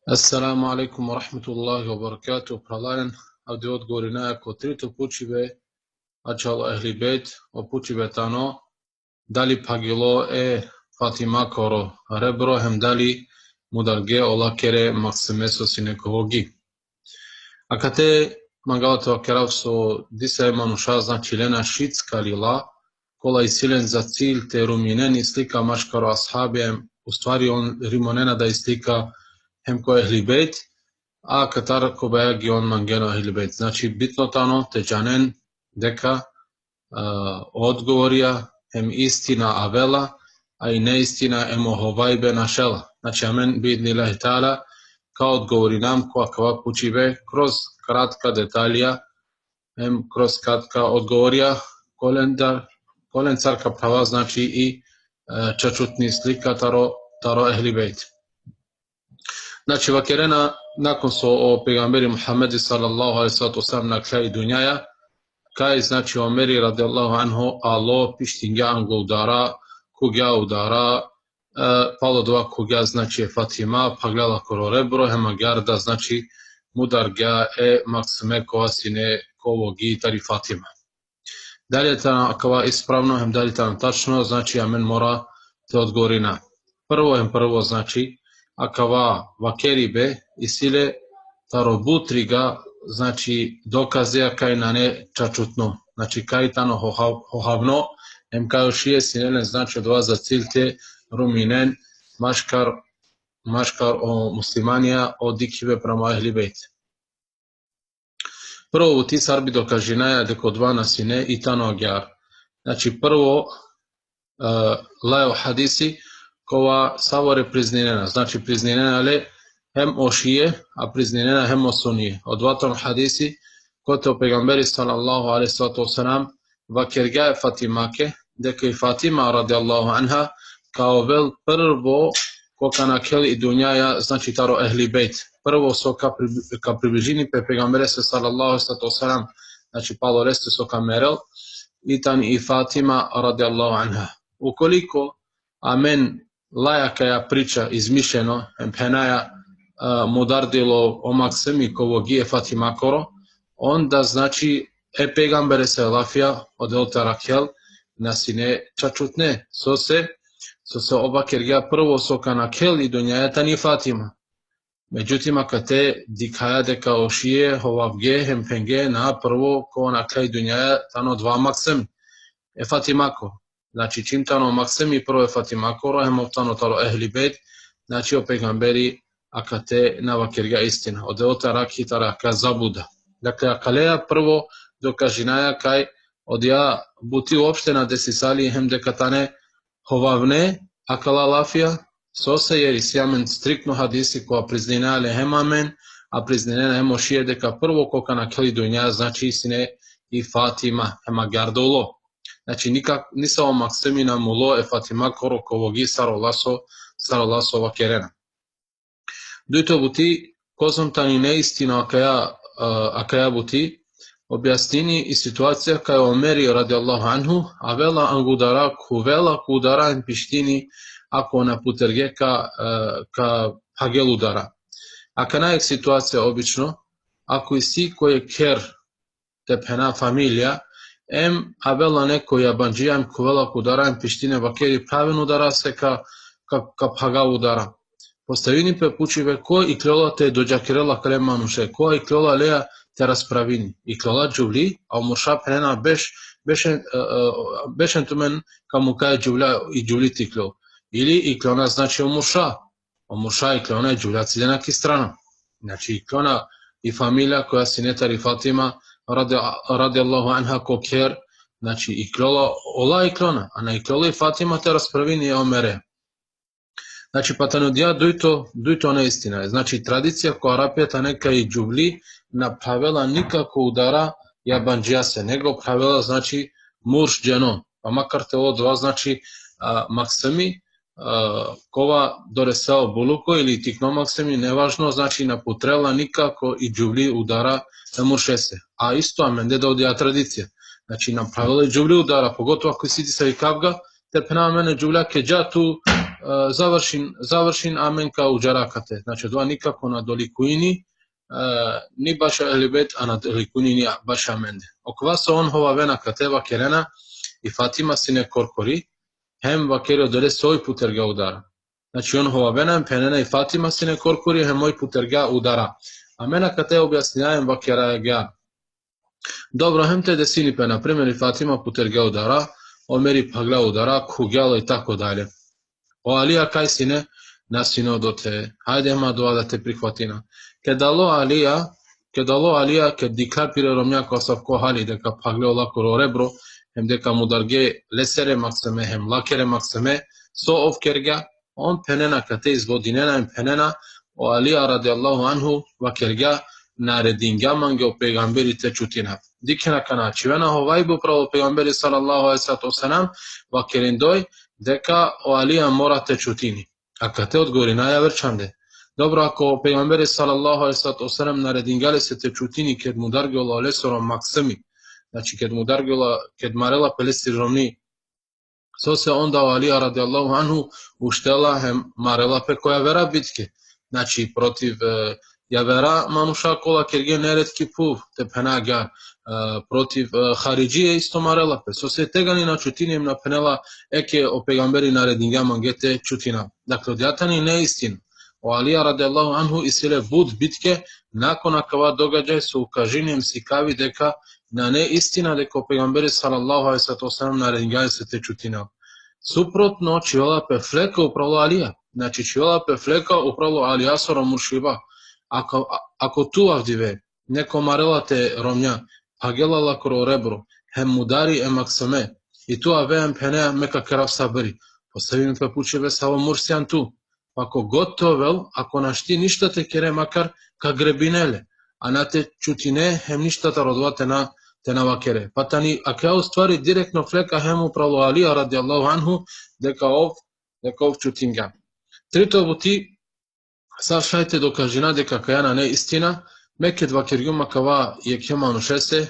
Assalamu alaikum wa rahmatullahi wa barakatuh. Pralaren, ovdje odgovori na jako trito pučive, ačalo ehli bet, o pučive tano, dali pagilo Fatima koro rebro, hem dali mudarge olakere maksimeso sinekohogi. A kate mangalatova keravso disa manuša znači lena šitska lila, kola i silen za cilj te rumineni slika maškaro ashabijem, u stvari on rimonena da slika hem ko ehli bet, a katar ko bajagi on mangeno ehli bet. Znači bitno tano te džanen deka odgovorija hem istina avela, a i neistina emo hovajbe našela. Znači amen bidnillahi ta'ala kao odgovori nam ko akava pučive kroz kratka detalja, hem kroz kratka odgovorija kolencarka prava znači i čačutni slika taro ehli bejt. Znači vakerena nakon so o pegamberi Muhammedi sallallahu alaihi sallam na kraju dunjaja, kaj znači Omeri radijallahu anhu alo pištinga ango udara, kugja udara, palo dva kugja znači Fatima, paglala koro rebro, hema garda znači mudarga maksime kovasine kovogi tari Fatima. Dalje ta akava ispravno, hem dalje ta tačno, znači amen mora te odgovori na. Prvo znači akava vakeribe i sile taro butriga, znači dokaze kaj na ne čačutno, znači kaj tano hohavno, em kaj šije sinene znači dva za cilj te ruminen maškar o muslimanija o dikive prama ehli bejt. Prvo u ti sarbi dokažinaja deko dva nasine i tano agjar. Znači prvo lajo hadisi kova savore priznjenena, znači priznjenena le hem o šije, a priznjenena hem o sunije. Od vatom hadisi kote o pegamberi sallallahu alaihi sallam vakergaje Fatimake, deke i Fatima radijallahu anha kao vel prvo koka na keli i dunjaja, znači taro ehli bejt. Prvo so ka približini pe pegamberi sallallahu alaihi sallam, znači palo reste so ka merel, i tan i Fatima radijallahu anha. Ukoliko amen lajakaja priča izmišljeno, empenaja mudardilo omaksemi kovogije Fatima koro, onda znači pegambere se lafija od eltarakel nasine čačutne, so se oba kergija prvo soka na kel i dunjaja tani Fatima. Međutim, ako te dikaja deka ošije hovavge hempenge na prvo ko na kaj dunjaja tano dva maksemi. Fatimako. Znači čim tano maksemi prvo je Fatimako, rohem tano talo ehli bejt, znači o pegamberi akate na vakerga istina. Od eota rakitara ka zabuda. Dakle, akaleja prvo dokažinaja kaj od ja buti uopšte na desisali hem dekatane hovavne akala lafija, sose jer isjamen striktno hadisi koja priznenale hem amen, a priznenena hem ošije deka prvo koka na keli dunja znači isine i Fatima hema gardolo. Znači nisa o maksemina mulo Fatima koro kovogi sarolaso vakerena. Duito buti kozom tani neistina akaja buti objasnini i situacija kaj Omeri radijallahu anhu a vela angudara kudara en pištini ako na puterge ka hagel udara. Aka najek situacija obično, ako i si koje ker tepena familija, em avela neko jabanđijam kovela kudara pištine vakeri praven udara se ka paga udara. Postavini pe pučive ko i klola te dođakirela kremanuše, ko i klola leja te raspravini. I klola džuvli, a muša prena bešen tumen kamu kaj džuvla i džuvli ti klo. Ili i klona znači omuša i klona je džuvla ciljena ki strana. Znači i klona i familija koja si netari Fatima radijallahu anha ko kjer, znači i klola ola i klona, a na i klola i Fatima te raspravini je omere. Znači pa tanudija dujto neistina je. Znači tradicija koja rapijeta neka i džuvli napravila nikako udara jabanđija se, nego pravila znači murš dženo. Pa makar te ovo dva znači maksemi kova doresao buluko ili tikno maksemi, nevažno, znači naputrela nikako i džuvli udara murše se. A isto amende da odija tradicija. Znači napravila i džuvli udara, pogotovo ako sidi sa i kavga, te pena mene džuvlja keđa tu završin amenka u džarakate. Znači, dva nikako na dolikuini, ni baša elibet, a na dolikuini ni baša mende. Okvaso on hova vena kateva kerena i Fatima sine korkori, hem vakerio dole soj puterga udara. Znači, on hova vena penena i Fatima sine korkori, hem moj puterga udara. A mena kate objasnjajem vakera gja. Dobro, hem te desini pe, na primjer, i Fatima puterga udara, Omeri pagla udara, kugjalo i tako dalje. O Alija kaj sine, nasino do te, hajde ma doa da te prihvatina. Kedalo Alija, kad dikar pire romnjako savko hali, deka pagle olako rebro, hem deka mudarge lesere maksame, hem lakere maksame, so ovkerga, on penena kate izvodinena im penena, o Alija radijallahu anhu, vakerga, naredinga mange o pegamberi te čutina. Dikena kana čivena hovajbu pravo pegamberi sallallahu alaihi wasallam, vakerindoj, deka o Alija morate čutini. A kad te odgovori naja vrčande. Dobro, ako pejgamberi sallallahu alaihi wasallam naredingali se te čutini kad mu dargiola lesorom maksami, znači kad marela pelesti romni, so se onda o Alija radijallahu anhu uštela hem marela pe koja vera bitke. Znači protiv javera manuša kola kerge neretki puv te penagar, protiv Haridžije isto marela pe. So se tegani na čutinijem na penela eke o pejgamberi naredinga mangete čutina. Dakle, odjatani neistin. O Alija radijallahu anhu isile bud bitke, nakon akava događaj su ukažinijem sikavi deka na neistina deka o pejgamberi sallallahu alaihi wasallam naredinga se te čutina. Suprotno, čiola pe fleka upravo Alija. Znači, čiola pe fleka upravo Alija sorom mušiba. Ako tu avdive, neko marela te romnja, pagelala kro rebro, hem mudari emaksame, i tu avem pene meka kerav sabri, postavim pe pučeve savo mursijan tu. Ako gotovel, ako našti ništa te kere makar ka grebinele, a na te čutine hem ništa ta rodova te na vakere. Pa tani, ako ja u stvari direktno fleka hem upravo Alija radijallahu anhu, deka ov čutinga. Trito buti, sad šajte dokažina deka kajana ne istina, meke dva kirgjuma kava je kjemanu šese,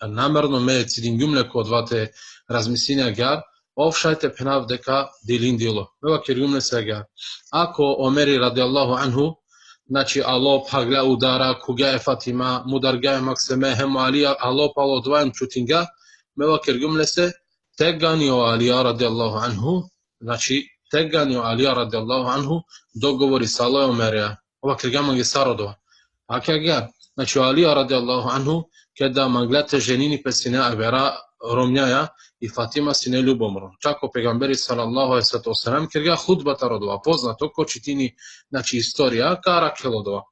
namerno me cidingjumle kod vate razmisinja gjar, ovšajte penav deka dilin dilo. Ova kirgjumle se gjar. Ako Omeri radijallahu anhu, znači Allah pagla udara, kuga je Fatima, mudarga je makseme, hem Alija, Allah palo dvajem čutinga, meva kirgjumle se, tegani o Alija radijallahu anhu, znači tegani o Alija radijallahu anhu, dogovori sa Allah Omerija. Ova kirgjama je sarodova. A kja, znači Alija radijallahu anhu, kada manglate ženini pesine avera romnjaja i Fatima sine ljubomro. Čako pegamberi sallallahu alaihi wasallam, kirga hudbata rodova, poznato ko čitini, znači istorija, kara kelodova.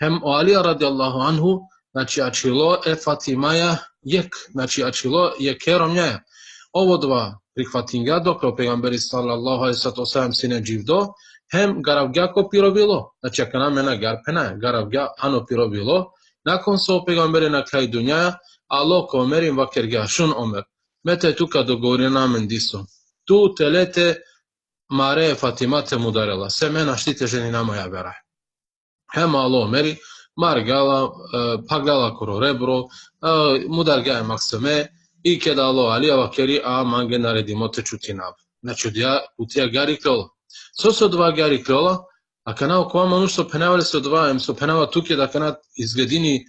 Hem o Alija radijallahu anhu, znači ačilo Fatimaja jek, znači ačilo je ke romnjaja. Ovo dva prihvatinga dok o pegamberi sallallahu alaihi wasallam sine dživdo, hem garavgja ko pirobilo, znači ako nam mena garpena, garavgja ano pirobilo, nakon so pegamberi na kraj dunjaja, alo ko omerim vakergja šun omer. Mete tu kad dogovori namen diso. Tu telete mare Fatima te mudarela, se mena štite ženi na moja vera. Hem alo omeri, margala, paglala koro rebro, mudarga je maksame, i kada alo Alija vakeri, a mange naredimo te čutinav. Znači utija gari klola. So se dva gari klola, a kana oko vama ono što penavali se odvajem, so penava tuke da kana izgledini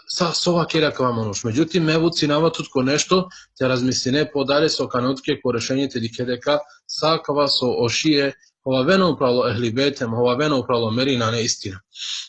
sa sova kerja ka vama noš. Međutim, me vuci nama tutko nešto, te razmisline podalje so kanutke ko rešenje te dikedeka, sa kava so ošije, ova vena upravo ehlibetem, ova vena upravo merina neistina.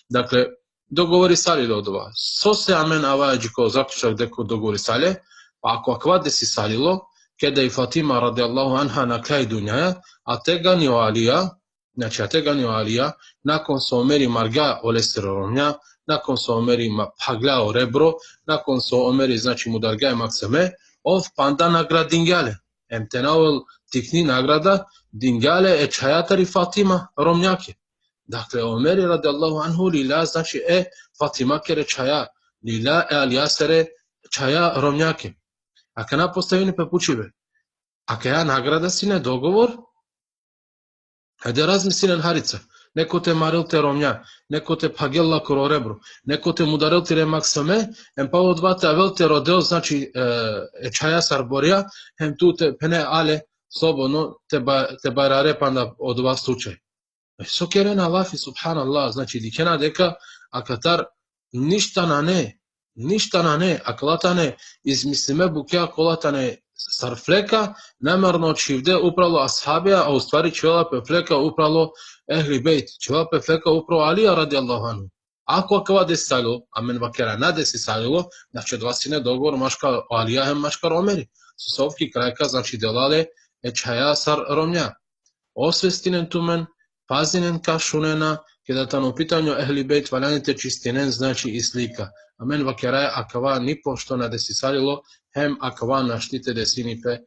Dakle, dogovori salje do dva. So se amen avajađi kao zaključak deko dogovori salje, pa ako akvade si salilo, kada i Fatima radijallahu anha na kraj dunjaja, a tegani o Alija, znači a tegani o Alija, nakon so omeri marga o lesteroromnja, nakon so omeri pagla o rebro, nakon so omeri znači mudarga i maksame, ov panda nagrad dingale. Emtenavel tikni nagrada dingale e čajatari Fatima romnjake. Dakle, omeri radijallahu anhu lila znači Fatima kere čaja, lila Alija sere čaja romnjake. A kana postavini pepučive, a kada nagrada si ne dogovor, hajde razmisli harica, neko te maril te romnja, neko te pagella koro rebro, neko te mudaril te remaksame, em pa od vata vel te rodeo, znači čaja sarborija, hem tu te pene ale slobodno te barare panda od dva slučaj. So kerena lafi subhanallah, znači dikena deka akatar ništa na ne, aklatane izmislime bukja kolatane sarfleka, namarno čivde upravo ashabija, a u stvari čela pefleka upravo ehli bejt, čela pefleka upravo Alija radijallahu anhu. Ako akva desalo, amen vakera na desisalilo, znači dva sine dogovor maškar Alija hem maškar Omeri. Sosovki krajka, znači delale ečhaja sar romnja. Osvestinen tumen, pazinen ka šunena, kada tam u pitanju ehli bejt valjanite čistinen, znači i slika. Amen vakera akva ni pošto na desisalilo, hem akva naštite desinipe,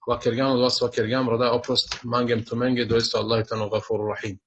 vakergam od vas vakergam roda oprost mangem tumenge, doista Allah je tano gafuru rahim.